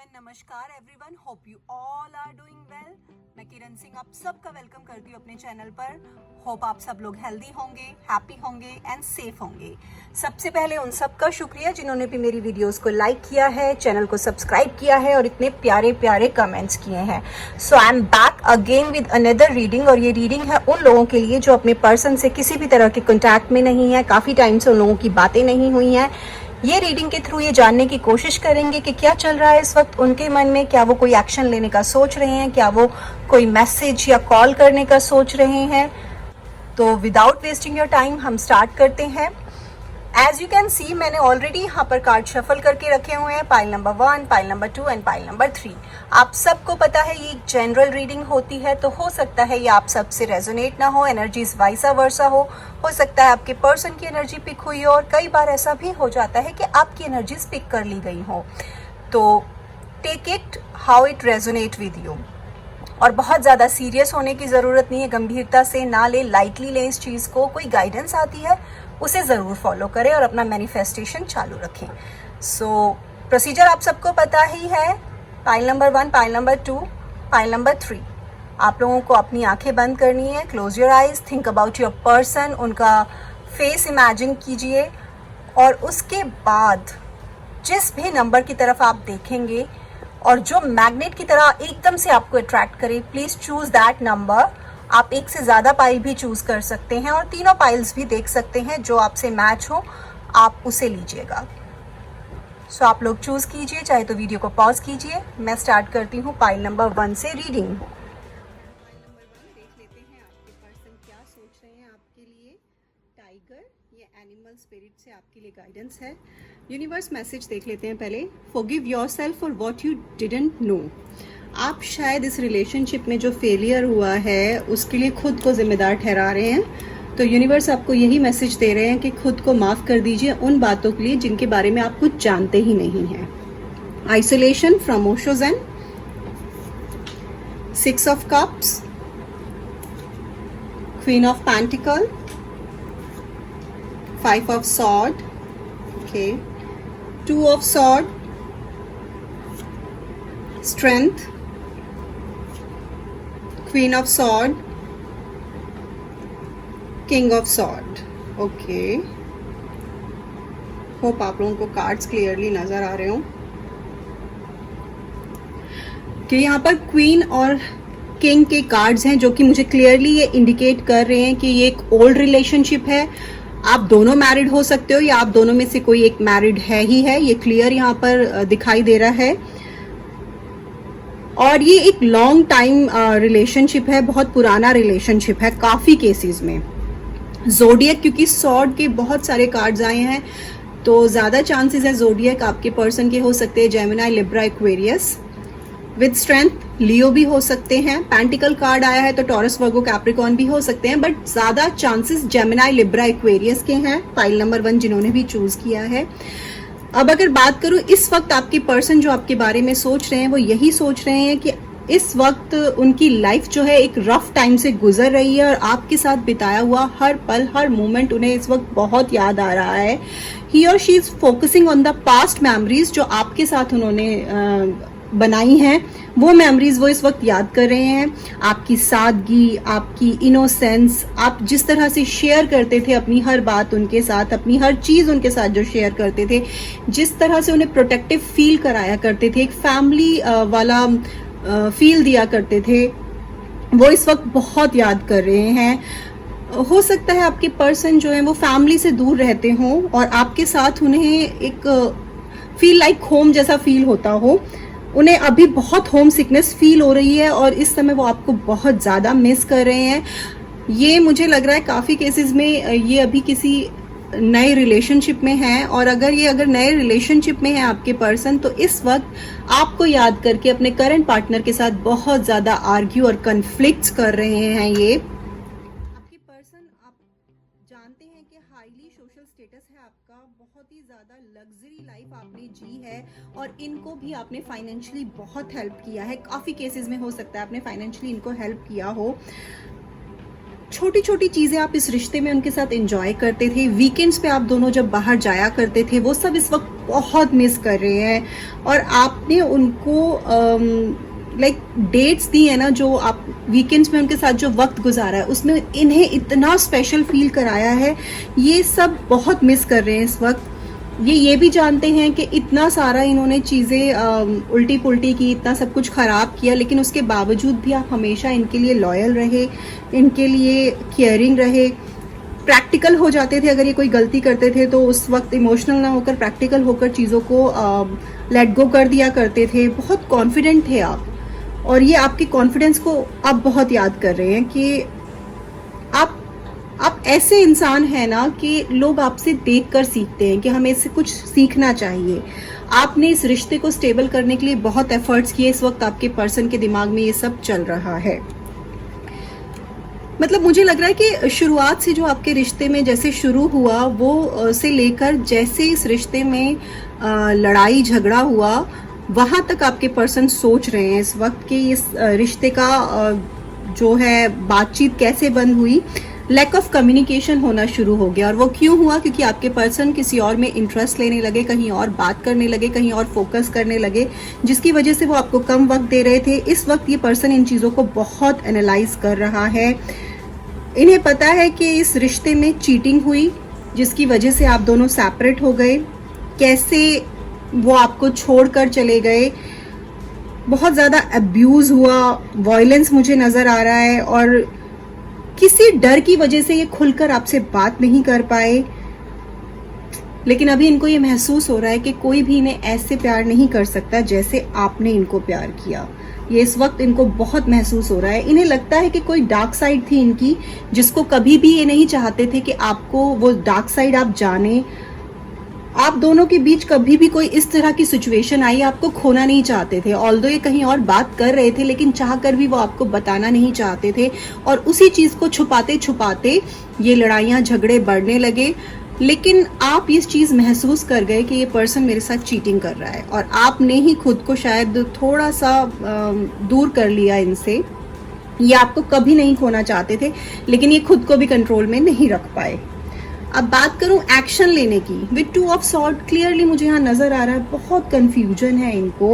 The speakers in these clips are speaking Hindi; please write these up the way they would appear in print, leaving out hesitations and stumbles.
नमस्कार everyone, hope you all are doing well. मैं किरण सिंह आप सबका वेलकम करती हूँ अपने चैनल पर। होप आप सब लोग हेल्दी होंगे, हैप्पी होंगे एंड सेफ होंगे। सबसे पहले उन सबका शुक्रिया जिन्होंने भी मेरी वीडियोस को लाइक किया है, चैनल को सब्सक्राइब किया है और इतने प्यारे प्यारे कमेंट्स किए हैं। So I am back again with another reading, और ये रीडिंग है उन लोगों के लिए जो अपने पर्सन से किसी भी तरह के कॉन्टैक्ट में नहीं है, काफ़ी टाइम से उन लोगों की बातें नहीं हुई हैं। ये रीडिंग के थ्रू ये जानने की कोशिश करेंगे कि क्या चल रहा है इस वक्त उनके मन में, क्या वो कोई एक्शन लेने का सोच रहे हैं, क्या वो कोई मैसेज या कॉल करने का सोच रहे हैं। तो विदाउट वेस्टिंग योर टाइम हम स्टार्ट करते हैं। एज यू कैन सी, मैंने ऑलरेडी यहाँ पर कार्ड शफल करके रखे हुए हैं, pile number 1, pile number 2 and pile number 3। आप सबको पता है ये एक जनरल रीडिंग होती है, तो हो सकता है ये आप सबसे रेजोनेट ना हो, एनर्जीज वाइसा वर्सा हो सकता है आपके पर्सन की एनर्जी पिक हुई हो, और कई बार ऐसा भी हो जाता है कि आपकी एनर्जीज पिक कर ली गई हो। तो take it how it resonate with you, और बहुत ज़्यादा सीरियस होने की ज़रूरत नहीं है, गंभीरता से ना ले, लाइटली लें इस चीज़ को। कोई गाइडेंस आती है उसे ज़रूर फॉलो करें और अपना मैनिफेस्टेशन चालू रखें। सो प्रोसीजर आप सबको पता ही है। Pile number 1, pile number 2, pile number 3। आप लोगों को अपनी आंखें बंद करनी है, close your eyes, think about your person, उनका फेस इमेजिन कीजिए, और उसके बाद जिस भी नंबर की तरफ आप देखेंगे और जो मैग्नेट की तरह एकदम से आपको अट्रैक्ट करे, प्लीज़ चूज दैट नंबर। आप एक से ज़्यादा पाइल भी चूज़ कर सकते हैं और तीनों पाइल्स भी देख सकते हैं, जो आपसे मैच हो आप उसे लीजिएगा। सो आप लोग चूज़ कीजिए, चाहे तो वीडियो को पॉज कीजिए। मैं स्टार्ट करती हूँ पाइल नंबर 1 से रीडिंग। पाइल नंबर 1 देख लेते हैं आपके पर्सन क्या सोच रहे हैं आपके लिए। टाइगर, ये एनिमल स्पिरिट से आपके लिए गाइडेंस है। यूनिवर्स मैसेज देख लेते हैं पहले। Forgive yourself for what you didn't know. आप शायद इस रिलेशनशिप में जो फेलियर हुआ है उसके लिए खुद को जिम्मेदार ठहरा रहे हैं। तो यूनिवर्स आपको यही मैसेज दे रहे हैं कि खुद को माफ़ कर दीजिए उन बातों के लिए जिनके बारे में आप कुछ जानते ही नहीं हैं। आइसोलेशन फ्रॉम ओशोजन, 6 of cups, queen of pentacle, 5 of sword, okay, 2 of sword, strength, queen of sword, king of sword. Okay, hope आप लोगों को कार्ड्स क्लियरली नजर आ रहे हो कि यहाँ पर क्वीन और किंग के कार्ड्स हैं, जो कि मुझे क्लियरली ये इंडिकेट कर रहे हैं कि ये एक ओल्ड रिलेशनशिप है। आप दोनों मैरिड हो सकते हो या आप दोनों में से कोई एक मैरिड है ही है, ये क्लियर यहाँ पर दिखाई दे रहा है। और ये एक लॉन्ग टाइम रिलेशनशिप है, बहुत पुराना रिलेशनशिप है काफ़ी केसेस में। जोडियक, क्योंकि सॉर्ड के बहुत सारे कार्ड्स आए हैं तो ज़्यादा चांसेस है जोडियक आपके पर्सन के हो सकते हैं, Gemini, Libra, Aquarius. With strength Leo भी हो सकते हैं। पेंटिकल कार्ड आया है तो टॉरस, वर्गो, कैप्रिकॉर्न भी हो सकते हैं, बट ज़्यादा चांसेस जेमिनी, लिब्रा, एक्वेरियस के हैं। पाइल नंबर 1 जिन्होंने भी चूज किया है। अब अगर बात करूं, इस वक्त आपके पर्सन जो आपके बारे में सोच रहे हैं वो यही सोच रहे हैं कि इस वक्त उनकी लाइफ जो है एक रफ टाइम से गुजर रही है, और आपके साथ बिताया हुआ हर पल, हर मोमेंट उन्हें इस वक्त बहुत याद आ रहा है। ही और she is focusing on the past memories जो आपके साथ उन्होंने बनाई हैं, वो मेमोरीज वो इस वक्त याद कर रहे हैं। आपकी सादगी, आपकी इनोसेंस, आप जिस तरह से शेयर करते थे अपनी हर बात उनके साथ, अपनी हर चीज़ उनके साथ जो शेयर करते थे, जिस तरह से उन्हें प्रोटेक्टिव फील कराया करते थे, एक फैमिली वाला फील दिया करते थे, वो इस वक्त बहुत याद कर रहे हैं। हो सकता है आपके पर्सन जो है वो फैमिली से दूर रहते हों और आपके साथ उन्हें एक फील लाइक होम जैसा फील होता हो। उन्हें अभी बहुत होम सिकनेस फील हो रही है और इस समय वो आपको बहुत ज़्यादा मिस कर रहे हैं। ये मुझे लग रहा है काफ़ी केसेस में ये अभी किसी नए रिलेशनशिप में हैं, और अगर नए रिलेशनशिप में है आपके पर्सन, तो इस वक्त आपको याद करके अपने करंट पार्टनर के साथ बहुत ज़्यादा आर्ग्यू और कन्फ्लिक्ट्स कर रहे हैं। ये आपके पर्सन, आप जानते हैं कि हाईली सोशल स्टेटस है आपका, बहुत ही ज़्यादा लग्जरी लाइफ आपने जी है, और इनको भी आपने फाइनेंशियली बहुत हेल्प किया है। काफ़ी केसेस में हो सकता है आपने फाइनेंशियली इनको हेल्प किया हो। छोटी छोटी चीज़ें आप इस रिश्ते में उनके साथ एंजॉय करते थे। वीकेंड्स पे आप दोनों जब बाहर जाया करते थे, वो सब इस वक्त बहुत मिस कर रहे हैं, और आपने उनको लाइक डेट्स दी है ना, जो आप वीकेंड्स में उनके साथ जो वक्त गुजारा है उसमें इन्हें इतना स्पेशल फील कराया है, ये सब बहुत मिस कर रहे हैं इस वक्त। ये भी जानते हैं कि इतना सारा इन्होंने चीज़ें उल्टी पुल्टी की, इतना सब कुछ ख़राब किया, लेकिन उसके बावजूद भी आप हमेशा इनके लिए लॉयल रहे, इनके लिए केयरिंग रहे, प्रैक्टिकल हो जाते थे। अगर ये कोई गलती करते थे तो उस वक्त इमोशनल ना होकर प्रैक्टिकल होकर चीज़ों को लेट गो कर दिया करते थे। बहुत कॉन्फिडेंट थे आप, और ये आपके कॉन्फिडेंस को अब बहुत याद कर रहे हैं कि आप ऐसे इंसान हैं ना कि लोग आपसे देखकर सीखते हैं कि हमें इससे कुछ सीखना चाहिए। आपने इस रिश्ते को स्टेबल करने के लिए बहुत एफर्ट्स किए। इस वक्त आपके पर्सन के दिमाग में ये सब चल रहा है। मतलब मुझे लग रहा है कि शुरुआत से जो आपके रिश्ते में जैसे शुरू हुआ वो से लेकर जैसे इस रिश्ते में लड़ाई झगड़ा हुआ, वहां तक आपके पर्सन सोच रहे हैं इस वक्त कि इस रिश्ते का जो है बातचीत कैसे बंद हुई। लैक ऑफ कम्युनिकेशन होना शुरू हो गया, और वो क्यों हुआ? क्योंकि आपके पर्सन किसी और में इंटरेस्ट लेने लगे, कहीं और बात करने लगे, कहीं और फोकस करने लगे, जिसकी वजह से वो आपको कम वक्त दे रहे थे। इस वक्त ये पर्सन इन चीज़ों को बहुत एनालाइज कर रहा है। इन्हें पता है कि इस रिश्ते में चीटिंग हुई, जिसकी वजह से आप दोनों सेपरेट हो गए, कैसे वो आपको छोड़कर चले गए, बहुत ज़्यादा अब्यूज़ हुआ, वायलेंस मुझे नज़र आ रहा है, और किसी डर की वजह से ये खुलकर आपसे बात नहीं कर पाए। लेकिन अभी इनको ये महसूस हो रहा है कि कोई भी इन्हें ऐसे प्यार नहीं कर सकता जैसे आपने इनको प्यार किया। ये इस वक्त इनको बहुत महसूस हो रहा है। इन्हें लगता है कि कोई डार्क साइड थी इनकी, जिसको कभी भी ये नहीं चाहते थे कि आपको वो डार्क साइड आप जाने। आप दोनों के बीच कभी भी कोई इस तरह की सिचुएशन आई, आपको खोना नहीं चाहते थे। ऑल्दो ये कहीं और बात कर रहे थे, लेकिन चाहकर भी वो आपको बताना नहीं चाहते थे, और उसी चीज को छुपाते छुपाते ये लड़ाइयां झगड़े बढ़ने लगे। लेकिन आप इस चीज महसूस कर गए कि ये पर्सन मेरे साथ चीटिंग कर रहा है, और आपने ही खुद को शायद थोड़ा सा दूर कर लिया इनसे। ये आपको कभी नहीं खोना चाहते थे, लेकिन ये खुद को भी कंट्रोल में नहीं रख पाए। अब बात करूं एक्शन लेने की, विद 2 ऑफ सॉर्ड क्लियरली मुझे यहाँ नजर आ रहा है बहुत कंफ्यूजन है इनको।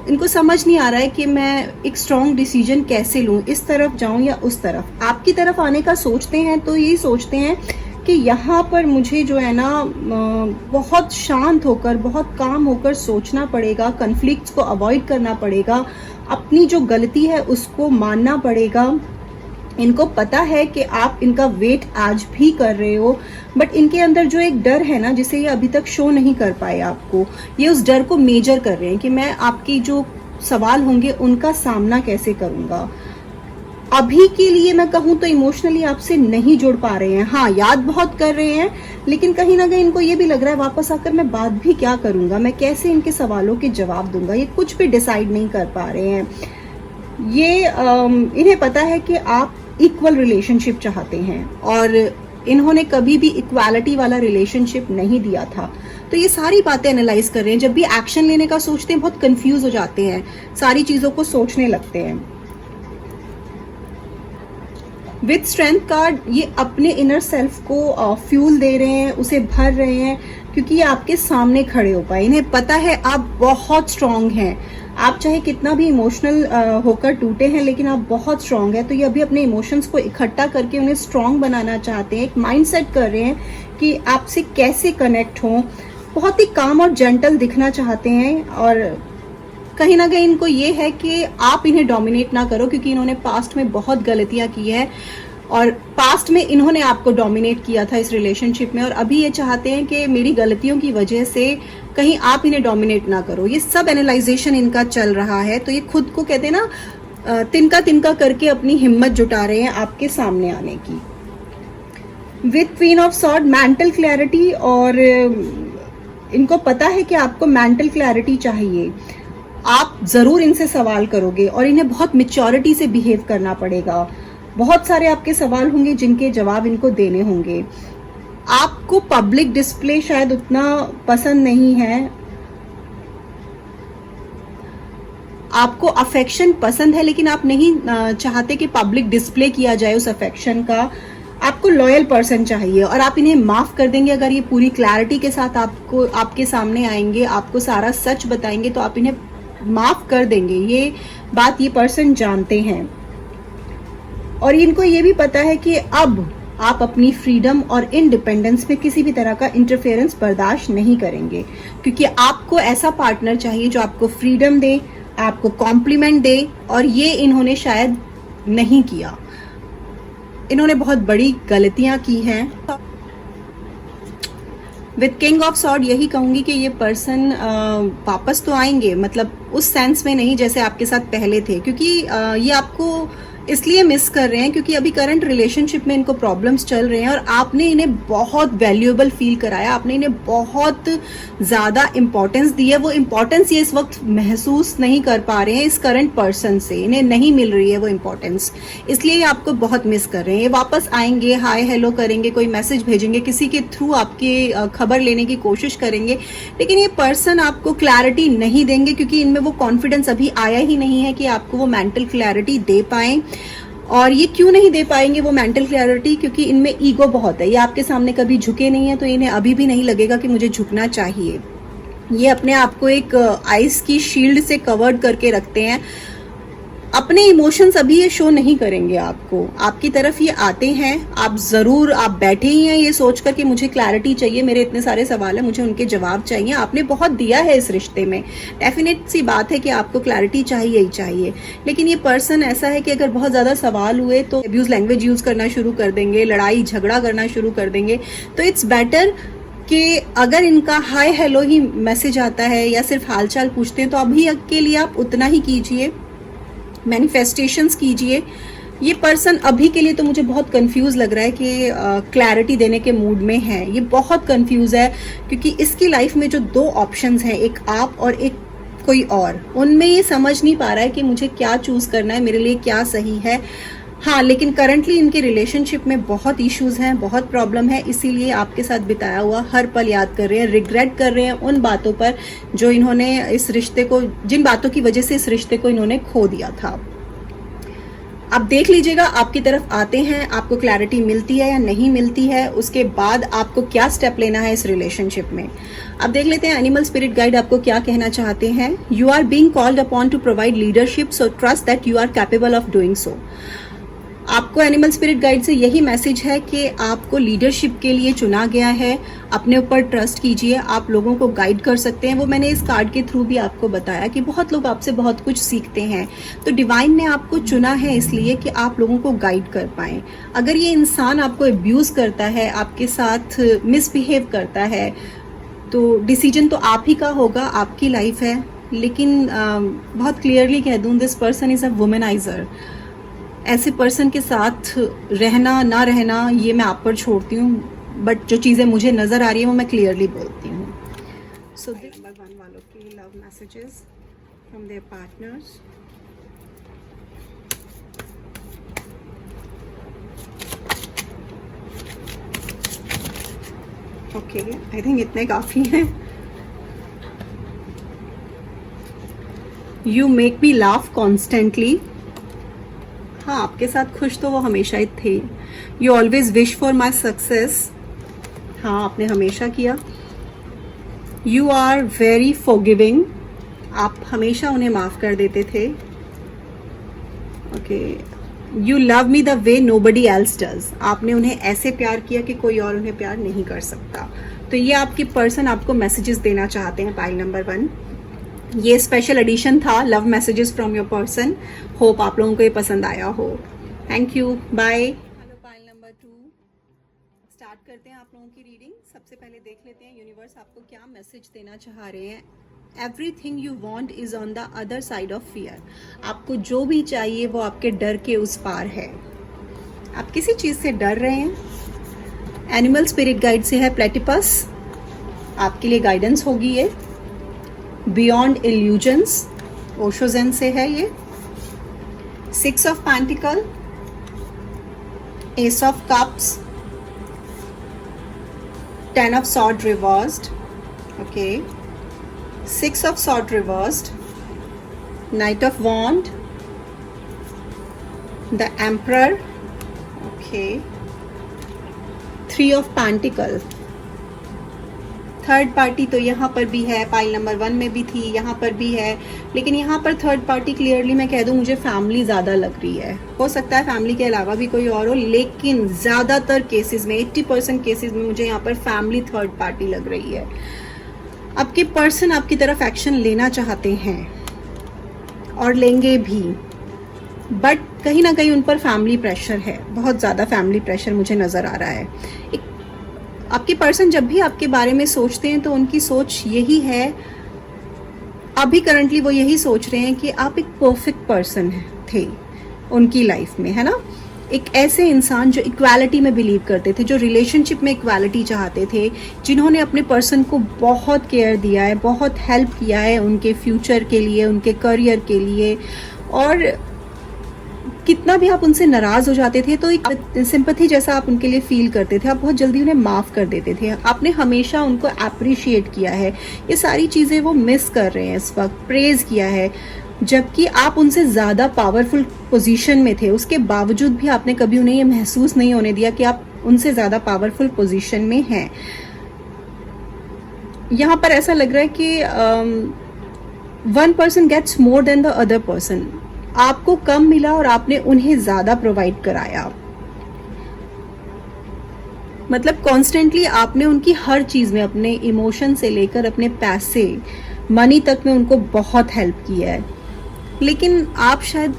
इनको समझ नहीं आ रहा है कि मैं एक स्ट्रॉन्ग डिसीजन कैसे लूं, इस तरफ जाऊं या उस तरफ। आपकी तरफ आने का सोचते हैं तो यही सोचते हैं कि यहाँ पर मुझे जो है ना बहुत शांत होकर, बहुत काम होकर सोचना पड़ेगा, कन्फ्लिक्ट्स को अवॉइड करना पड़ेगा, अपनी जो गलती है उसको मानना पड़ेगा। इनको पता है कि आप इनका वेट आज भी कर रहे हो, बट इनके अंदर जो एक डर है ना, जिसे ये अभी तक शो नहीं कर पाए आपको, ये उस डर को मेजर कर रहे हैं कि मैं आपकी जो सवाल होंगे उनका सामना कैसे करूंगा। अभी के लिए मैं कहूं तो इमोशनली आपसे नहीं जुड़ पा रहे हैं। हाँ, याद बहुत कर रहे हैं, लेकिन कहीं ना कहीं इनको ये भी लग रहा है वापस आकर मैं बात भी क्या करूंगा, मैं कैसे इनके सवालों के जवाब दूंगा। ये कुछ भी डिसाइड नहीं कर पा रहे हैं। ये इन्हें पता है कि आप इक्वल रिलेशनशिप चाहते हैं, और इन्होंने कभी भी इक्वालिटी वाला रिलेशनशिप नहीं दिया था। तो ये सारी बातें एनालाइज कर रहे हैं। जब भी एक्शन लेने का सोचते हैं बहुत कंफ्यूज हो जाते हैं, सारी चीजों को सोचने लगते हैं। विद स्ट्रेंथ कार्ड ये अपने इनर सेल्फ को फ्यूल दे रहे हैं, उसे भर रहे हैं, क्योंकि ये आपके सामने खड़े हो पाए। इन्हें पता है आप बहुत स्ट्रांग हैं। आप चाहे कितना भी इमोशनल होकर टूटे हैं, लेकिन आप बहुत स्ट्रांग है। तो ये अभी अपने इमोशंस को इकट्ठा करके उन्हें स्ट्रांग बनाना चाहते हैं। एक माइंडसेट कर रहे हैं कि आपसे कैसे कनेक्ट हों। बहुत ही काम और जेंटल दिखना चाहते हैं, और कहीं ना कहीं इनको ये है कि आप इन्हें डोमिनेट ना करो, क्योंकि इन्होंने पास्ट में बहुत गलतियां की है, और पास्ट में इन्होंने आपको डोमिनेट किया था इस रिलेशनशिप में, और अभी ये चाहते हैं कि मेरी गलतियों की वजह से कहीं आप इन्हें डोमिनेट ना करो। ये सब एनालाइजेशन इनका चल रहा है। तो ये खुद को कहते हैं ना, तिनका तिनका करके अपनी हिम्मत जुटा रहे हैं आपके सामने आने की। With queen of sword mental clarity, और इनको पता है कि आपको मेंटल क्लैरिटी चाहिए। आप जरूर इनसे सवाल करोगे, और इन्हें बहुत मैच्योरिटी से बिहेव करना पड़ेगा। बहुत सारे आपके सवाल होंगे जिनके जवाब इनको देने होंगे। आपको पब्लिक डिस्प्ले शायद उतना पसंद नहीं है। आपको अफेक्शन पसंद है, लेकिन आप नहीं चाहते कि पब्लिक डिस्प्ले किया जाए उस अफेक्शन का। आपको लॉयल पर्सन चाहिए और आप इन्हें माफ कर देंगे अगर ये पूरी क्लैरिटी के साथ आपको आपके सामने आएंगे, आपको सारा सच बताएंगे तो आप इन्हें माफ कर देंगे। ये बात ये पर्सन जानते हैं और इनको ये भी पता है कि अब आप अपनी फ्रीडम और इंडिपेंडेंस में किसी भी तरह का इंटरफेरेंस बर्दाश्त नहीं करेंगे, क्योंकि आपको ऐसा पार्टनर चाहिए जो आपको फ्रीडम दे, आपको कॉम्प्लीमेंट दे, और ये इन्होंने शायद नहीं किया। इन्होंने बहुत बड़ी गलतियां की हैं। विद किंग ऑफ सॉर्ड यही कहूंगी कि ये पर्सन वापस तो आएंगे, मतलब उस सेंस में नहीं जैसे आपके साथ पहले थे, क्योंकि ये आपको इसलिए मिस कर रहे हैं क्योंकि अभी करंट रिलेशनशिप में इनको प्रॉब्लम्स चल रहे हैं और आपने इन्हें बहुत वैल्यूएबल फील कराया, आपने इन्हें बहुत ज्यादा इंपॉर्टेंस दी है। वो इंपॉर्टेंस ये इस वक्त महसूस नहीं कर पा रहे हैं इस करंट पर्सन से, इन्हें नहीं मिल रही है वो इंपॉर्टेंस, इसलिए ये आपको बहुत मिस कर रहे हैं। ये वापस आएंगे, हाय हेलो करेंगे, कोई मैसेज भेजेंगे, किसी के थ्रू आपकी खबर लेने की कोशिश करेंगे, लेकिन ये पर्सन आपको क्लैरिटी नहीं देंगे क्योंकि इनमें वो कॉन्फिडेंस अभी आया ही नहीं है कि आपको वो मेंटल क्लैरिटी दे पाएं। और ये क्यों नहीं दे पाएंगे वो मेंटल क्लैरिटी, क्योंकि इनमें ईगो बहुत है। ये आपके सामने कभी झुके नहीं है तो इन्हें अभी भी नहीं लगेगा कि मुझे झुकना चाहिए। ये अपने आप को एक आइस की शील्ड से कवर्ड करके रखते हैं। अपने इमोशंस अभी ये शो नहीं करेंगे आपको, आपकी तरफ ये आते हैं, आप जरूर आप बैठे ही हैं ये सोच कर कि मुझे क्लैरिटी चाहिए, मेरे इतने सारे सवाल हैं, मुझे उनके जवाब चाहिए। आपने बहुत दिया है इस रिश्ते में, डेफिनेट सी बात है कि आपको क्लैरिटी चाहिए ही चाहिए, लेकिन ये पर्सन ऐसा है कि अगर बहुत ज्यादा सवाल हुए तो अब्यूज लैंग्वेज यूज करना शुरू कर देंगे, लड़ाई झगड़ा करना शुरू कर देंगे। तो इट्स बेटर कि अगर इनका हाय हेलो ही मैसेज आता है या सिर्फ हालचाल पूछते हैं तो अभी के लिए आप उतना ही कीजिए, मैनिफेस्टेशंस कीजिए। ये पर्सन अभी के लिए तो मुझे बहुत कंफ्यूज लग रहा है कि क्लैरिटी देने के मूड में है, ये बहुत कंफ्यूज है क्योंकि इसकी लाइफ में जो दो ऑप्शंस हैं, एक आप और एक कोई और, उनमें ये समझ नहीं पा रहा है कि मुझे क्या चूज करना है, मेरे लिए क्या सही है। हाँ, लेकिन करंटली इनके रिलेशनशिप में बहुत इश्यूज हैं, बहुत प्रॉब्लम है, इसीलिए आपके साथ बिताया हुआ हर पल याद कर रहे हैं, रिग्रेट कर रहे हैं उन बातों पर जो इन्होंने इस रिश्ते को, जिन बातों की वजह से इस रिश्ते को इन्होंने खो दिया था। अब देख लीजिएगा आपकी तरफ आते हैं, आपको क्लैरिटी मिलती है या नहीं मिलती है, उसके बाद आपको क्या स्टेप लेना है इस रिलेशनशिप में। अब देख लेते हैं एनिमल स्पिरिट गाइड आपको क्या कहना चाहते हैं। You are being called upon to provide leadership, so trust that you are capable of doing so. आपको एनिमल स्पिरिट गाइड से यही मैसेज है कि आपको लीडरशिप के लिए चुना गया है, अपने ऊपर ट्रस्ट कीजिए, आप लोगों को गाइड कर सकते हैं। वो मैंने इस कार्ड के थ्रू भी आपको बताया कि बहुत लोग आपसे बहुत कुछ सीखते हैं, तो डिवाइन ने आपको चुना है इसलिए कि आप लोगों को गाइड कर पाएं। अगर ये इंसान आपको अब्यूज करता है, आपके साथ मिसबिहेव करता है, तो डिसीजन तो आप ही का होगा, आपकी लाइफ है, लेकिन बहुत क्लियरली कह दूं, this person is a womaniser. ऐसे पर्सन के साथ रहना ना रहना ये मैं आप पर छोड़ती हूँ, बट जो चीज़ें मुझे नज़र आ रही है वो मैं क्लियरली बोलती हूँ। सो नंबर 1 वालों की love messages from their partners. Okay, I think इतने काफ़ी हैं। You make me laugh constantly. हाँ, आपके साथ खुश तो वो हमेशा ही थे। You always wish for my success. हाँ, आपने हमेशा किया। You are very forgiving. आप हमेशा उन्हें माफ कर देते थे। Okay, you love me the way nobody else does. आपने उन्हें ऐसे प्यार किया कि कोई और उन्हें प्यार नहीं कर सकता। तो ये आपकी पर्सन आपको मैसेजेस देना चाहते हैं, पाइल नंबर 1। ये स्पेशल एडिशन था love messages from your person. Hope आप लोगों को ये पसंद आया हो। Thank you, bye. Hello, pile number 2 start करते हैं आप लोगों की रीडिंग। सबसे पहले देख लेते हैं यूनिवर्स आपको क्या मैसेज देना चाह रहे हैं। Everything you want is on the other side of fear. आपको जो भी चाहिए वो आपके डर के उस पार है। आप किसी चीज से डर रहे हैं। एनिमल स्पिरिट गाइड से है प्लेटिपस, आपके लिए गाइडेंस होगी ये। बियॉन्ड इल्यूजन्स, ओशो ज़ेन से है ये। 6 of pentacle, ace of cups, 10 of sword reversed, okay, 6 of sword reversed, knight of wand, the emperor, okay, 3 of pentacle, third party तो यहाँ पर भी है, पाइल नंबर 1 में भी थी, यहाँ पर भी है, लेकिन यहाँ पर थर्ड पार्टी क्लियरली मैं कह दूँ मुझे फैमिली ज़्यादा लग रही है। हो सकता है फैमिली के अलावा भी कोई और हो, लेकिन ज़्यादातर केसेस में 80% केसेस में मुझे यहाँ पर फैमिली थर्ड पार्टी लग रही है। आपके पर्सन आपकी तरफ एक्शन लेना चाहते हैं और लेंगे भी, बट कहीं ना कहीं उन पर फैमिली प्रेशर है, बहुत ज़्यादा फैमिली प्रेशर मुझे नज़र आ रहा है। एक आपके पर्सन जब भी आपके बारे में सोचते हैं तो उनकी सोच यही है, अभी करंटली वो यही सोच रहे हैं कि आप एक परफेक्ट पर्सन थे उनकी लाइफ में, है ना। एक ऐसे इंसान जो इक्वालिटी में बिलीव करते थे, जो रिलेशनशिप में इक्वालिटी चाहते थे, जिन्होंने अपने पर्सन को बहुत केयर दिया है, बहुत हेल्प किया है उनके फ्यूचर के लिए, उनके करियर के लिए, और कितना भी आप उनसे नाराज हो जाते थे तो एक सिंपैथी जैसा आप उनके लिए फील करते थे, आप बहुत जल्दी उन्हें माफ कर देते थे, आपने हमेशा उनको अप्रिशिएट किया है। ये सारी चीजें वो मिस कर रहे हैं इस वक्त, प्रेज किया है, जबकि आप उनसे ज्यादा पावरफुल पोजीशन में थे, उसके बावजूद भी आपने कभी उन्हें ये महसूस नहीं होने दिया कि आप उनसे ज्यादा पावरफुल पोजीशन में हैं। यहाँ पर ऐसा लग रहा है कि one person gets more than the other person, आपको कम मिला और आपने उन्हें ज्यादा प्रोवाइड कराया। मतलब कॉन्स्टेंटली आपने उनकी हर चीज में, अपने इमोशन से लेकर अपने पैसे, मनी तक में उनको बहुत हेल्प किया है, लेकिन आप शायद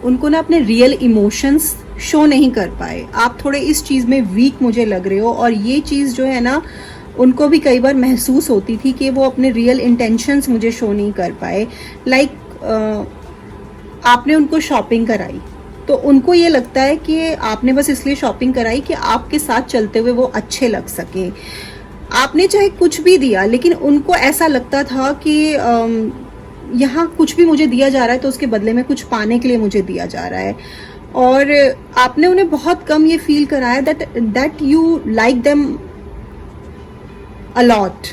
उनको ना अपने रियल इमोशंस शो नहीं कर पाए। आप थोड़े इस चीज में वीक मुझे लग रहे हो, और ये चीज जो है ना उनको भी कई बार महसूस होती थी कि वो अपने रियल इंटेंशंस मुझे शो नहीं कर पाए। लाइक आपने उनको शॉपिंग कराई तो उनको ये लगता है कि आपने बस इसलिए शॉपिंग कराई कि आपके साथ चलते हुए वो अच्छे लग सके। आपने चाहे कुछ भी दिया, लेकिन उनको ऐसा लगता था कि यहाँ कुछ भी मुझे दिया जा रहा है तो उसके बदले में कुछ पाने के लिए मुझे दिया जा रहा है, और आपने उन्हें बहुत कम ये फील कराया that you like them allot.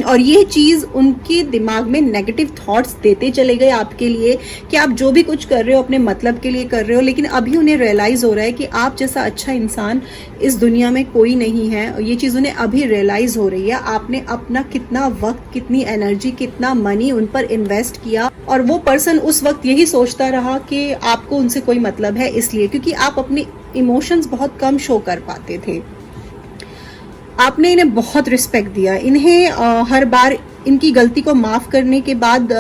और ये चीज उनके दिमाग में नेगेटिव थॉट्स देते चले गए आपके लिए कि आप जो भी कुछ कर रहे हो अपने मतलब के लिए कर रहे हो, लेकिन अभी उन्हें रियलाइज हो रहा है कि आप जैसा अच्छा इंसान इस दुनिया में कोई नहीं है। और ये चीज उन्हें अभी रियलाइज हो रही है, आपने अपना कितना वक्त, कितनी एनर्जी, कितना मनी उन पर इन्वेस्ट किया, और वो पर्सन उस वक्त यही सोचता रहा कि आपको उनसे कोई मतलब है, इसलिए क्योंकि आप अपने इमोशंस बहुत कम शो कर पाते थे। आपने इन्हें बहुत रिस्पेक्ट दिया, इन्हें हर बार इनकी गलती को माफ करने के बाद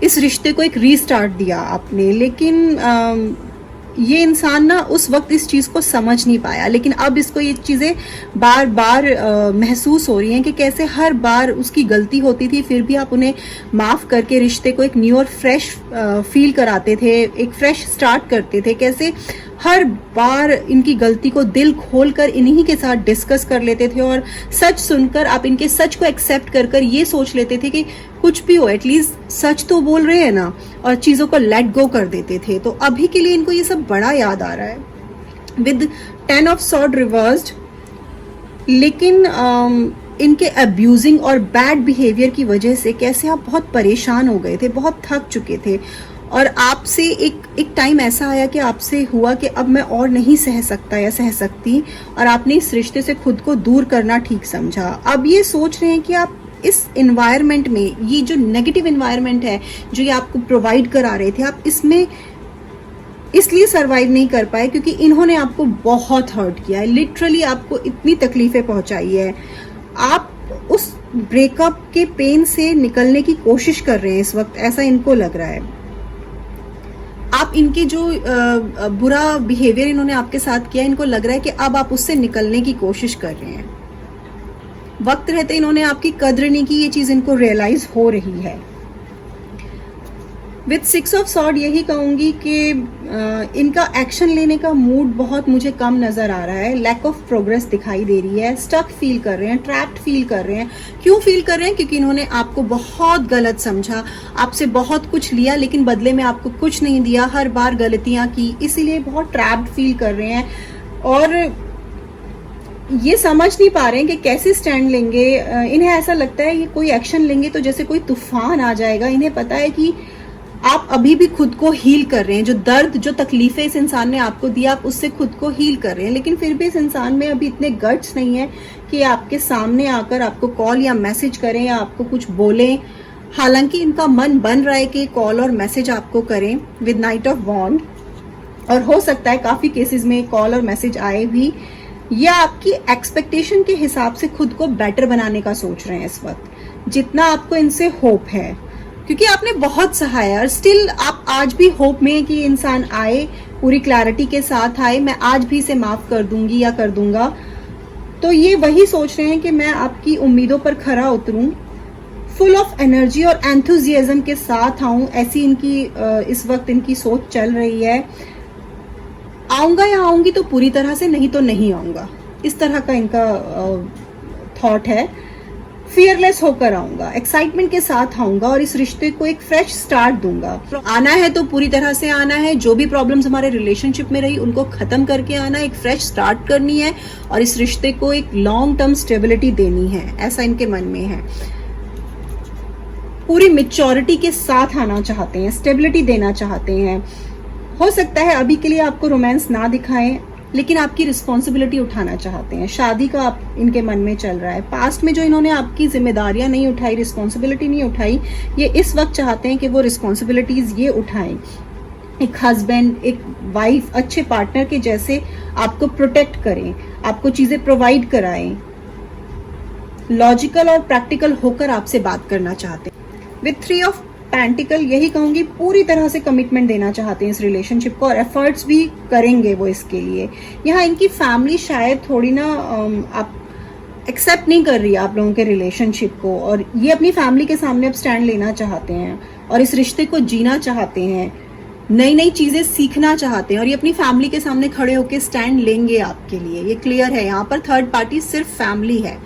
इस रिश्ते को एक रीस्टार्ट दिया आपने, लेकिन ये इंसान ना उस वक्त इस चीज को समझ नहीं पाया, लेकिन अब इसको ये चीजें बार बार महसूस हो रही हैं कि कैसे हर बार उसकी गलती होती थी फिर भी आप उन्हें माफ करके रिश्ते को एक न्यू और फ्रेश फील कराते थे, एक फ्रेश स्टार्ट करते थे। कैसे हर बार इनकी गलती को दिल खोलकर इन्हीं के साथ डिस्कस कर लेते थे, और सच सुनकर आप इनके सच को एक्सेप्ट कर ये सोच लेते थे कि कुछ भी हो एटलीस्ट सच तो बोल रहे हैं ना, और चीजों को लेट गो कर देते थे। तो अभी के लिए इनको ये सब बड़ा याद आ रहा है विद 10 ऑफ सॉर्ड रिवर्स्ड, लेकिन इनके अब्यूजिंग और बैड बिहेवियर की वजह से कैसे आप बहुत परेशान हो गए थे, बहुत थक चुके थे, और आपसे एक टाइम ऐसा आया कि आपसे हुआ कि अब मैं और नहीं सह सकता या सह सकती, और आपने इस रिश्ते से खुद को दूर करना ठीक समझा। अब ये सोच रहे हैं कि आप इस इन्वायरमेंट में, ये जो नेगेटिव इन्वायरमेंट है जो ये आपको प्रोवाइड करा रहे थे, आप इसमें इसलिए सरवाइव नहीं कर पाए क्योंकि इन्होंने आपको बहुत हर्ट किया है, लिटरली आपको इतनी तकलीफें पहुंचाई है। आप उस ब्रेकअप के पेन से निकलने की कोशिश कर रहे हैं इस वक्त, ऐसा इनको लग रहा है। आप इनके जो बुरा बिहेवियर इन्होंने आपके साथ किया, इनको लग रहा है कि अब आप उससे निकलने की कोशिश कर रहे हैं। वक्त रहते इन्होंने आपकी कद्र नहीं की, ये चीज इनको रियलाइज हो रही है। विद 6 ऑफ सॉर्ड यही कहूंगी कि इनका एक्शन लेने का मूड बहुत मुझे कम नजर आ रहा है, लैक ऑफ प्रोग्रेस दिखाई दे रही है, स्टक फील कर रहे हैं, ट्रैप्ड फील कर रहे हैं। क्यों फील कर रहे हैं? क्योंकि इन्होंने आपको बहुत गलत समझा, आपसे बहुत कुछ लिया लेकिन बदले में आपको कुछ नहीं दिया, हर बार गलतियां की, इसीलिए बहुत ट्रैप्ड फील कर रहे हैं, और ये समझ नहीं पा रहे हैं कि कैसे स्टैंड लेंगे। इन्हें ऐसा लगता है ये कोई एक्शन लेंगे तो जैसे कोई तूफान आ जाएगा। इन्हें पता है कि आप अभी भी खुद को हील कर रहे हैं, जो दर्द जो तकलीफें इस इंसान ने आपको दी आप उससे खुद को हील कर रहे हैं, लेकिन फिर भी इस इंसान में अभी इतने गट्स नहीं है कि आपके सामने आकर आपको कॉल या मैसेज करें या आपको कुछ बोलें। हालांकि इनका मन बन रहा है कि कॉल और मैसेज आपको करें विद नाइट ऑफ वॉन्ड, और हो सकता है काफी केसेस में कॉल और मैसेज आए भी, या आपकी एक्सपेक्टेशन के हिसाब से खुद को बेटर बनाने का सोच रहे हैं इस वक्त, जितना आपको इनसे होप है, क्योंकि आपने बहुत सहाया। और स्टिल आप आज भी होप में है कि इंसान आए, पूरी क्लैरिटी के साथ आए, मैं आज भी इसे माफ कर दूंगी या कर दूंगा। तो ये वही सोच रहे हैं कि मैं आपकी उम्मीदों पर खरा उतरूं, फुल ऑफ एनर्जी और एंथुजियाज्म के साथ आऊं, ऐसी इनकी इस वक्त इनकी सोच चल रही है। आऊंगा या आऊंगी तो पूरी तरह से, नहीं तो नहीं आऊंगा, इस तरह का इनका थॉट है। फियरलेस होकर आऊंगा, एक्साइटमेंट के साथ आऊंगा और इस रिश्ते को एक फ्रेश स्टार्ट दूंगा। आना है तो पूरी तरह से आना है, जो भी प्रॉब्लम्स हमारे रिलेशनशिप में रही उनको खत्म करके आना है, एक फ्रेश स्टार्ट करनी है और इस रिश्ते को एक लॉन्ग टर्म स्टेबिलिटी देनी है, ऐसा इनके मन में है। पूरी मेच्योरिटी के साथ आना चाहते हैं, स्टेबिलिटी देना चाहते हैं। हो सकता है अभी के लिए आपको रोमांस ना दिखाएं, लेकिन आपकी रिस्पॉन्सिबिलिटी उठाना चाहते हैं। शादी का आप इनके मन में चल रहा है। पास्ट में जो इन्होंने आपकी जिम्मेदारियां नहीं उठाई, रिस्पॉन्सिबिलिटी नहीं उठाई, ये इस वक्त चाहते हैं कि वो रिस्पॉन्सिबिलिटीज ये उठाएं। एक हस्बैंड, एक वाइफ, अच्छे पार्टनर के जैसे आपको प्रोटेक्ट करें, आपको चीजें प्रोवाइड कराएं, लॉजिकल और प्रैक्टिकल होकर आपसे बात करना चाहते हैं। विथ 3 ऑफ पेंटिकल यही कहूंगी, पूरी तरह से कमिटमेंट देना चाहते हैं इस रिलेशनशिप को और एफर्ट्स भी करेंगे वो इसके लिए। यहाँ इनकी फैमिली शायद थोड़ी ना आप एक्सेप्ट नहीं कर रही है आप लोगों के रिलेशनशिप को, और ये अपनी फैमिली के सामने अब स्टैंड लेना चाहते हैं और इस रिश्ते को जीना चाहते हैं, नई नई चीजें सीखना चाहते हैं और ये अपनी फैमिली के सामने खड़े होकर स्टैंड लेंगे आपके लिए। ये क्लियर है, यहाँ पर थर्ड पार्टी सिर्फ फैमिली है।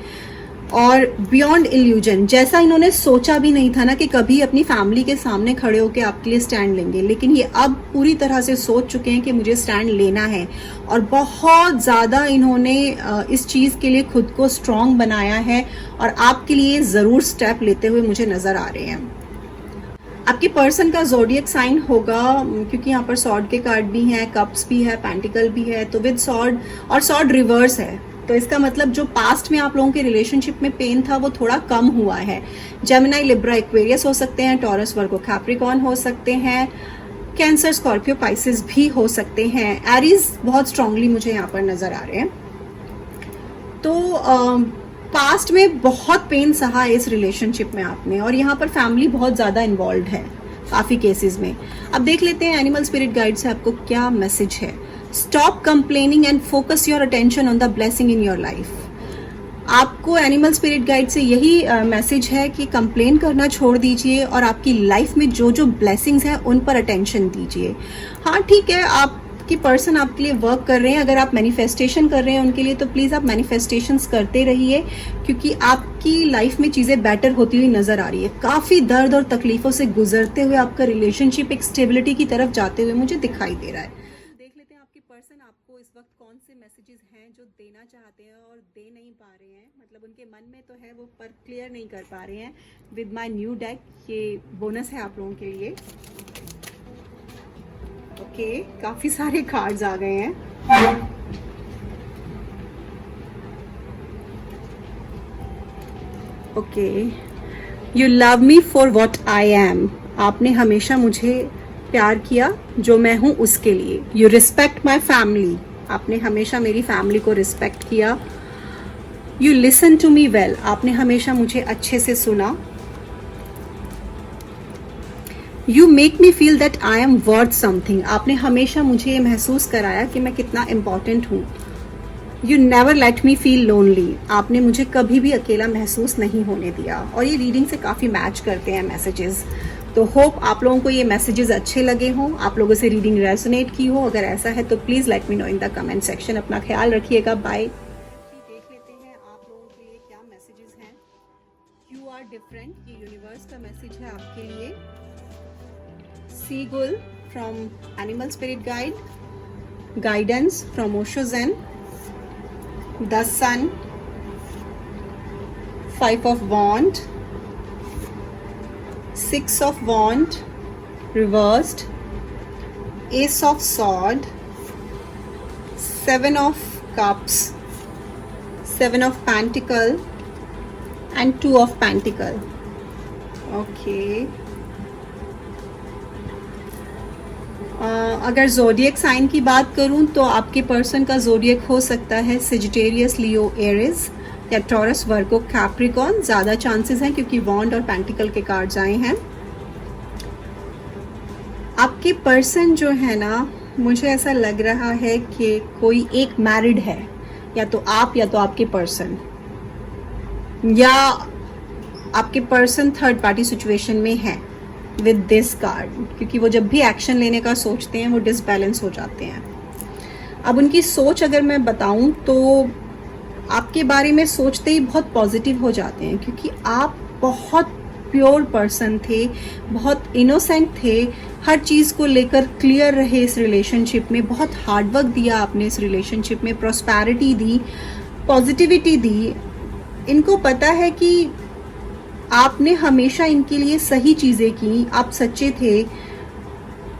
और बियॉन्ड इल्यूजन, जैसा इन्होंने सोचा भी नहीं था ना कि कभी अपनी फैमिली के सामने खड़े होकर आपके लिए स्टैंड लेंगे, लेकिन ये अब पूरी तरह से सोच चुके हैं कि मुझे स्टैंड लेना है और बहुत ज्यादा इन्होंने इस चीज के लिए खुद को स्ट्रांग बनाया है और आपके लिए जरूर स्टेप लेते हुए मुझे नजर आ रहे हैं। आपके पर्सन का ज़ोडिएक साइन होगा, क्योंकि यहाँ पर सॉर्ड के कार्ड भी हैं, कप्स भी है, पेंटिकल भी है, तो विद सॉर्ड, और सॉर्ड रिवर्स है, तो इसका मतलब जो पास्ट में आप लोगों के रिलेशनशिप में पेन था वो थोड़ा कम हुआ है। जेमिनी, लिब्रा, एक्वेरियस हो सकते हैं, टॉरस, वर्गो, कैप्रिकॉर्न हो सकते हैं, कैंसर, स्कॉर्पियो, पाइसेस भी हो सकते हैं, एरीज बहुत स्ट्रांगली मुझे यहाँ पर नजर आ रहे हैं। तो पास्ट में बहुत पेन सहा है इस रिलेशनशिप में आपने, और यहाँ पर फैमिली बहुत ज्यादा इन्वॉल्व है काफी केसेस में। अब देख लेते हैं एनिमल स्पिरिट गाइड से आपको क्या मैसेज है। Stop complaining and focus your attention on the blessing in your life. आपको एनिमल स्पिरिट गाइड से यही मैसेज है कि कंप्लेन करना छोड़ दीजिए और आपकी लाइफ में जो जो ब्लेसिंग्स हैं उन पर अटेंशन दीजिए। हाँ ठीक है, आपकी पर्सन आपके लिए वर्क कर रहे हैं, अगर आप मैनिफेस्टेशन कर रहे हैं उनके लिए तो प्लीज आप मैनिफेस्टेशंस करते रहिए, क्योंकि आपकी लाइफ में चीजें बेटर होती हुई नजर आ रही है। काफी दर्द और तकलीफों से गुजरते हुए आपका रिलेशनशिप एक स्टेबिलिटी की तरफ जाते हुए मुझे दिखाई दे रहा है। पर्सन आपको इस वक्त कौन से मैसेजेस हैं जो देना चाहते हैं और दे नहीं पा रहे हैं, मतलब उनके मन में तो है वो पर क्लियर नहीं कर पा रहे हैं। विद माय न्यू डेक, ये बोनस है आप लोगों के लिए। ओके, काफी सारे कार्ड्स आ गए हैं। Okay, you love me for what I am. आपने हमेशा मुझे प्यार किया जो मैं हूं उसके लिए। यू रिस्पेक्ट माई फैमिली, आपने हमेशा मेरी फैमिली को रिस्पेक्ट किया। You listen to me well, आपने हमेशा मुझे अच्छे से सुना। You make me feel that I am worth something, आपने हमेशा मुझे ये महसूस कराया कि मैं कितना इम्पोर्टेंट हूँ। You never let me feel lonely, आपने मुझे कभी भी अकेला महसूस नहीं होने दिया। और ये रीडिंग से काफ़ी मैच करते हैं मैसेजेस। तो होप आप लोगों को ये मैसेजेस अच्छे लगे हों, आप लोगों से रीडिंग रेजोनेट की हो। अगर ऐसा है तो please let me know in the comment section. अपना ख्याल रखिएगा, बाय। देख लेते हैं आप लोगों के लिए क्या मैसेजेस हैं। यू आर डिफरेंट, ये यूनिवर्स का मैसेज है आपके लिए। Seagull from animal spirit guide, guidance from Osho zen, the sun, 5 of Wand, 6 of Wand, reversed, Ace of Swords, Seven of Cups, Seven of Pentacle and Two of Pentacle. Okay. अगर जोडियक साइन की बात करूं तो आपके पर्सन का जोडियक हो सकता है सेजिटेरियस, लियो, एरिस या टॉरस, वर्गो, कैप्रिकॉर्न. ज़्यादा चांसेस हैं क्योंकि वॉन्ड और पेंटिकल के कार्ड्स आए हैं. आपके पर्सन जो है ना, मुझे ऐसा लग रहा है कि कोई एक मैरिड है, या तो आप या तो आपके पर्सन, या आपके पर्सन थर्ड पार्टी सिचुएशन में है विद दिस कार्ड, क्योंकि वो जब भी एक्शन लेने का सोचते हैं वो डिसबैलेंस हो जाते हैं. अब उनकी सोच अगर मैं बताऊं तो आपके बारे में सोचते ही बहुत पॉजिटिव हो जाते हैं, क्योंकि आप बहुत प्योर पर्सन थे, बहुत इनोसेंट थे, हर चीज़ को लेकर क्लियर रहे इस रिलेशनशिप में. बहुत हार्डवर्क दिया आपने इस रिलेशनशिप में, प्रॉस्पेरिटी दी, पॉजिटिविटी दी. इनको पता है कि आपने हमेशा इनके लिए सही चीज़ें की, आप सच्चे थे,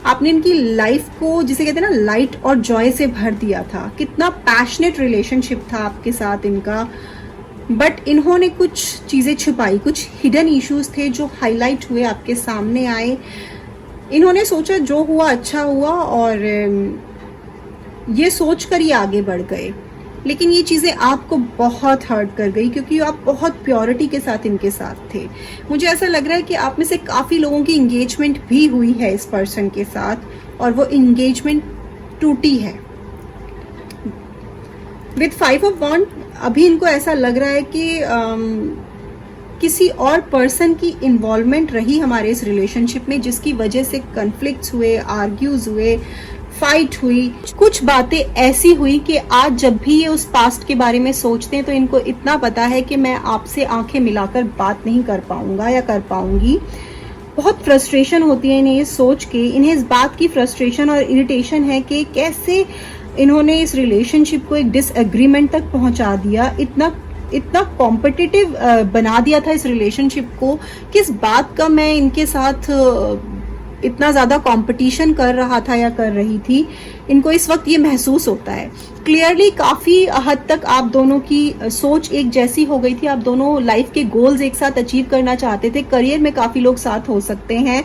आपने इनकी लाइफ को, जिसे कहते हैं ना, लाइट और जॉय से भर दिया था. कितना पैशनेट रिलेशनशिप था आपके साथ इनका. बट इन्होंने कुछ चीज़ें छुपाई, कुछ हिडन इश्यूज थे जो हाईलाइट हुए, आपके सामने आए. इन्होंने सोचा जो हुआ अच्छा हुआ और ये सोच कर ही आगे बढ़ गए. लेकिन ये चीज़ें आपको बहुत हर्ट कर गई, क्योंकि आप बहुत प्योरिटी के साथ इनके साथ थे. मुझे ऐसा लग रहा है कि आप में से काफ़ी लोगों की इंगेजमेंट भी हुई है इस पर्सन के साथ, और वो इंगेजमेंट टूटी है. विद 5 ऑफ वॉन्ड अभी इनको ऐसा लग रहा है कि किसी और पर्सन की इन्वॉल्वमेंट रही हमारे इस रिलेशनशिप में, जिसकी वजह से कन्फ्लिक्ट्स हुए, आर्ग्यूज हुए, फाइट हुई. कुछ बातें ऐसी हुई कि आज जब भी ये उस पास्ट के बारे में सोचते हैं तो इनको इतना पता है कि मैं आपसे आंखें मिलाकर बात नहीं कर पाऊंगा या कर पाऊंगी. बहुत फ्रस्ट्रेशन होती है इन्हें ये सोच के. इन्हें इस बात की फ्रस्ट्रेशन और इरिटेशन है कि कैसे इन्होंने इस रिलेशनशिप को एक डिसएग्रीमेंट तक पहुंचा दिया, इतना कॉम्पिटिटिव बना दिया था इस रिलेशनशिप को. किस बात का मैं इनके साथ इतना ज़्यादा कंपटीशन कर रहा था या कर रही थी, इनको इस वक्त ये महसूस होता है. क्लियरली काफ़ी हद तक आप दोनों की सोच एक जैसी हो गई थी. आप दोनों लाइफ के गोल्स एक साथ अचीव करना चाहते थे. करियर में काफ़ी लोग साथ हो सकते हैं,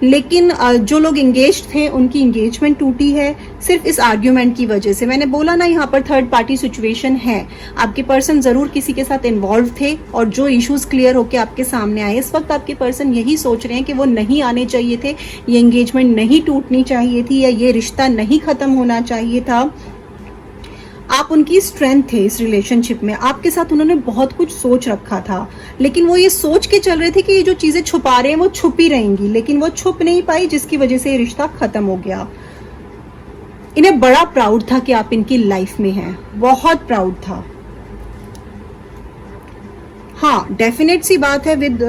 लेकिन जो लोग इंगेज थे उनकी इंगेजमेंट टूटी है सिर्फ इस आर्ग्यूमेंट की वजह से. मैंने बोला ना, यहाँ पर थर्ड पार्टी सिचुएशन है. आपके पर्सन जरूर किसी के साथ इन्वॉल्व थे और जो इश्यूज क्लियर होके आपके सामने आए. इस वक्त आपके पर्सन यही सोच रहे हैं कि वो नहीं आने चाहिए थे, ये एंगेजमेंट नहीं टूटनी चाहिए थी, या ये रिश्ता नहीं खत्म होना चाहिए था. आप उनकी स्ट्रेंथ थे इस रिलेशनशिप में. आपके साथ उन्होंने बहुत कुछ सोच रखा था, लेकिन वो ये सोच के चल रहे थे कि ये जो चीजें छुपा रहे हैं वो छुप ही रहेंगी, लेकिन वो छुप नहीं पाई, जिसकी वजह से ये रिश्ता खत्म हो गया. इन्हें बड़ा प्राउड था कि आप इनकी लाइफ में हैं, बहुत प्राउड था. हाँ, डेफिनेट सी बात है, विद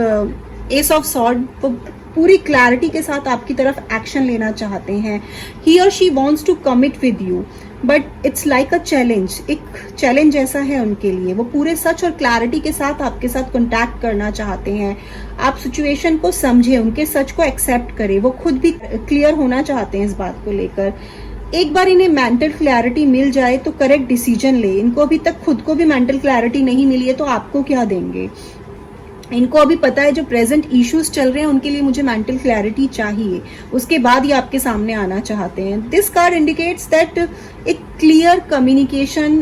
एस ऑफ सॉर्ड वो पूरी क्लैरिटी के साथ आपकी तरफ एक्शन लेना चाहते हैं. ही और she wants to commit with you, but it's like a challenge. एक चैलेंज ऐसा है उनके लिए. वो पूरे सच और क्लैरिटी के साथ आपके साथ कॉन्टैक्ट करना चाहते हैं. आप सिचुएशन को समझे, उनके सच को एक्सेप्ट करें. वो खुद भी क्लियर होना चाहते हैं इस बात को लेकर. एक बार इन्हें मेंटल क्लैरिटी मिल जाए तो करेक्ट डिसीजन ले. इनको अभी तक खुद को भी मेंटल क्लैरिटी नहीं मिली है, तो आपको क्या देंगे. इनको अभी पता है जो प्रेजेंट इश्यूज चल रहे हैं उनके लिए मुझे मेंटल क्लैरिटी चाहिए, उसके बाद ये आपके सामने आना चाहते हैं. दिस कार्ड इंडिकेट्स दैट एक क्लियर कम्युनिकेशन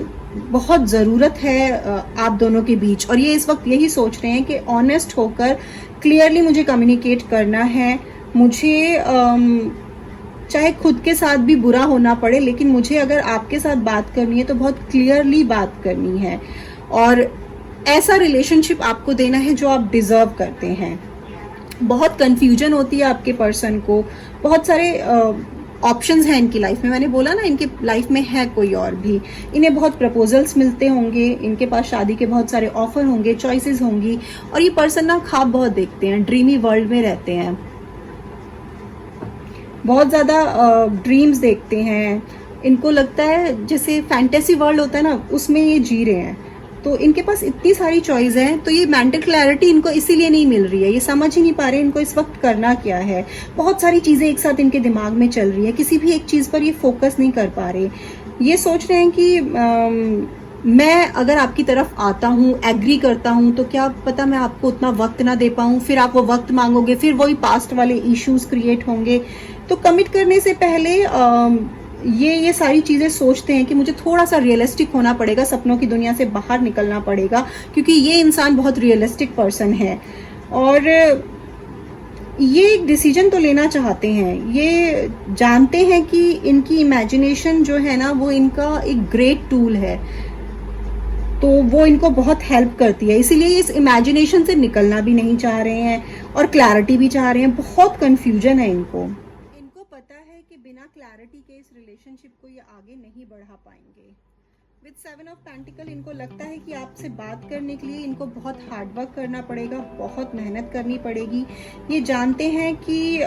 बहुत ज़रूरत है आप दोनों के बीच, और ये इस वक्त यही सोच रहे हैं कि ऑनेस्ट होकर क्लियरली मुझे कम्युनिकेट करना है. मुझे चाहे खुद के साथ भी बुरा होना पड़े, लेकिन मुझे अगर आपके साथ बात करनी है तो बहुत क्लियरली बात करनी है, और ऐसा रिलेशनशिप आपको देना है जो आप डिजर्व करते हैं. बहुत कंफ्यूजन होती है आपके पर्सन को, बहुत सारे ऑप्शंस हैं इनकी लाइफ में. मैंने बोला ना, इनके लाइफ में है कोई और भी. इन्हें बहुत प्रपोजल्स मिलते होंगे, इनके पास शादी के बहुत सारे ऑफर होंगे, चॉइसेस होंगी, और ये पर्सन ना ख्वाब बहुत देखते हैं, ड्रीमी वर्ल्ड में रहते हैं, बहुत ज़्यादा ड्रीम्स देखते हैं. इनको लगता है जैसे फैंटेसी वर्ल्ड होता है ना, उसमें ये जी रहे हैं. तो इनके पास इतनी सारी चॉइस है, तो ये मेंटल क्लैरिटी इनको इसीलिए नहीं मिल रही है, ये समझ ही नहीं पा रहे इनको इस वक्त करना क्या है। बहुत सारी चीजें एक साथ इनके दिमाग में चल रही है, किसी भी एक चीज पर ये फोकस नहीं कर पा रहे। ये सोच रहे हैं कि मैं अगर आपकी तरफ आता हूँ, एग्री करता हूँ, तो क्या पता मैं आपको उतना वक्त ना दे पाऊँ, फिर आप वो वक्त मांगोगे, फिर वही पास्ट वाले इश्यूज क्रिएट होंगे। तो कमिट करने से पहले ये सारी चीजें सोचते हैं कि मुझे थोड़ा सा रियलिस्टिक होना पड़ेगा, सपनों की दुनिया से बाहर निकलना पड़ेगा, क्योंकि ये इंसान बहुत रियलिस्टिक पर्सन है और ये एक डिसीजन तो लेना चाहते हैं। ये जानते हैं कि इनकी इमेजिनेशन जो है ना, वो इनका एक ग्रेट टूल है, तो वो इनको बहुत हेल्प करती है, इसीलिए इस इमेजिनेशन से निकलना भी नहीं चाह रहे हैं और क्लैरिटी भी चाह रहे हैं। बहुत कंफ्यूजन है इनको पता है कि बिना क्लैरिटी के इस रिलेशनशिप को ये आगे नहीं बढ़ा पाएंगे। विद 7 ऑफ पेंटिकल इनको लगता है कि आपसे बात करने के लिए इनको बहुत हार्ड वर्क करना पड़ेगा, बहुत मेहनत करनी पड़ेगी। ये जानते हैं कि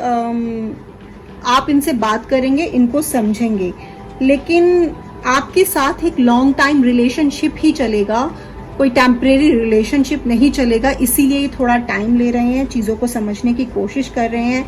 आप इनसे बात करेंगे, इनको समझेंगे, लेकिन आपके साथ एक लॉन्ग टाइम रिलेशनशिप ही चलेगा, कोई टेम्परेरी रिलेशनशिप नहीं चलेगा। इसीलिए ये थोड़ा टाइम ले रहे हैं, चीज़ों को समझने की कोशिश कर रहे हैं।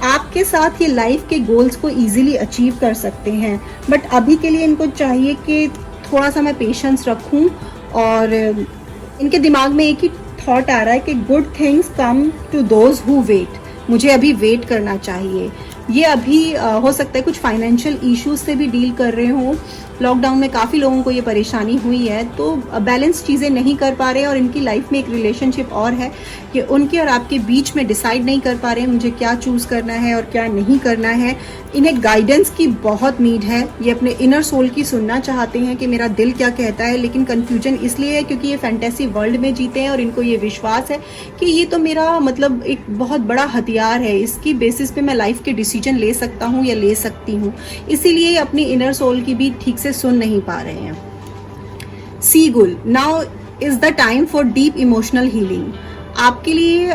आपके साथ ये लाइफ के गोल्स को इजीली अचीव कर सकते हैं, बट अभी के लिए इनको चाहिए कि थोड़ा सा मैं पेशेंस रखूं। और इनके दिमाग में एक ही थॉट आ रहा है कि good things come to those who wait, मुझे अभी वेट करना चाहिए। ये अभी हो सकता है कुछ फाइनेंशियल इश्यूज से भी डील कर रहे हों। लॉकडाउन में काफ़ी लोगों को ये परेशानी हुई है, तो बैलेंस चीज़ें नहीं कर पा रहे हैं और इनकी लाइफ में एक रिलेशनशिप और है कि उनके और आपके बीच में डिसाइड नहीं कर पा रहे हैं मुझे क्या चूज़ करना है और क्या नहीं करना है। इन्हें गाइडेंस की बहुत नीड है, ये अपने इनर सोल की सुनना चाहते हैं कि मेरा दिल क्या कहता है, लेकिन कन्फ्यूजन इसलिए है क्योंकि ये फैंटेसी वर्ल्ड में जीते हैं और इनको ये विश्वास है कि ये तो मेरा मतलब एक बहुत बड़ा हथियार है, इसकी बेसिस पे मैं लाइफ के डिसीजन ले सकता हूँ या ले सकती हूँ। इसीलिए अपनी इनर सोल की भी ठीक से सुन नहीं पा रहे हैं। Seagull, now is the time for deep emotional healing. आपके लिए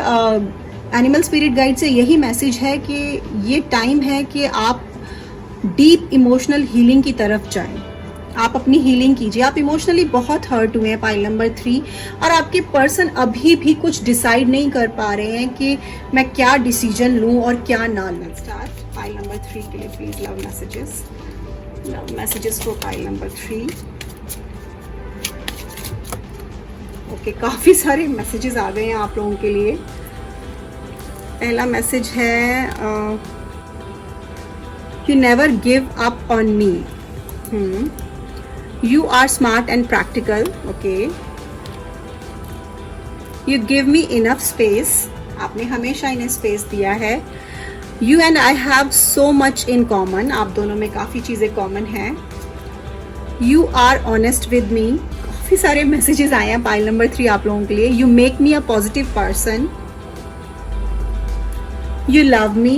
एनिमल स्पिरिट गाइड से यही मैसेज है कि ये टाइम है कि आप डीप इमोशनल हीलिंग की तरफ जाएं। आप अपनी हीलिंग कीजिए। आप इमोशनली बहुत हर्ट हुए हैं, पाइल नंबर 3, और आपके पर्सन अभी भी कुछ डिसाइड नहीं कर पा रहे हैं कि मैं क्या डिसीजन लूं और क्या ना लूं। स्टार्ट पाइल नंबर 3 के लिए please love messages, love messages for pile number 3। Okay, काफी सारे मैसेजेस आ गए हैं आप लोगों के लिए। पहला मैसेज है you never give up on me, you are smart and practical, okay, you give me enough space, आपने हमेशा इन्हें स्पेस दिया है। you and I have so much in common, आप दोनों में काफ़ी चीज़ें कॉमन हैं। you are honest with me, काफ़ी सारे मैसेजेस आए हैं पाइल नंबर 3 आप लोगों के लिए। you make me a positive person, you love me,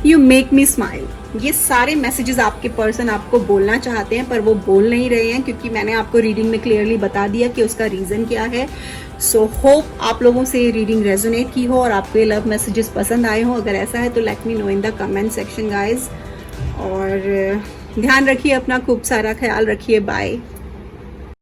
you make me smile। ये सारे मैसेजेस आपके पर्सन आपको बोलना चाहते हैं पर वो बोल नहीं रहे हैं, क्योंकि मैंने आपको रीडिंग में क्लियरली बता दिया कि उसका रीज़न क्या है। सो होप आप लोगों से ये रीडिंग रेजोनेट की हो और आपको ये लव मैसेजेस पसंद आए हो। अगर ऐसा है तो let me know in the comment section guys. और ध्यान रखिए अपना, खूब सारा ख्याल रखिए। बाय।